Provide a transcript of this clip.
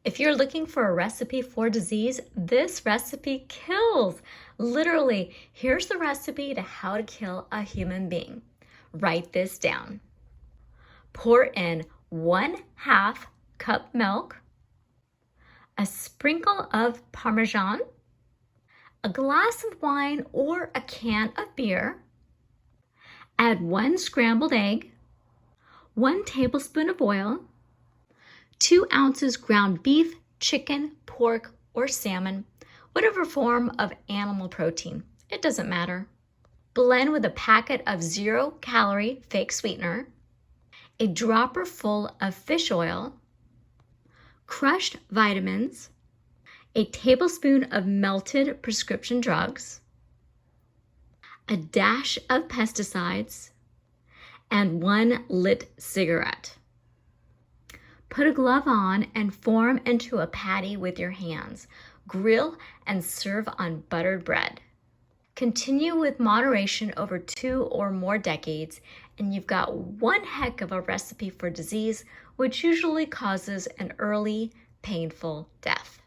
If you're looking for a recipe for disease, this recipe kills. Literally, here's the recipe to how to kill a human being. Write this down. Pour in 1/2 cup milk, a sprinkle of parmesan, a glass of wine or a can of beer. Add 1 scrambled egg, 1 tablespoon of oil, 2 ounces ground beef, chicken, pork, or salmon, whatever form of animal protein. It doesn't matter. Blend with a packet of 0-calorie fake sweetener, a dropper full of fish oil, crushed vitamins, a tablespoon of melted prescription drugs, a dash of pesticides, and 1 lit cigarette. Put a glove on and form into a patty with your hands. Grill and serve on buttered bread. Continue with moderation over 2 or more decades, and you've got one heck of a recipe for disease, which usually causes an early, painful death.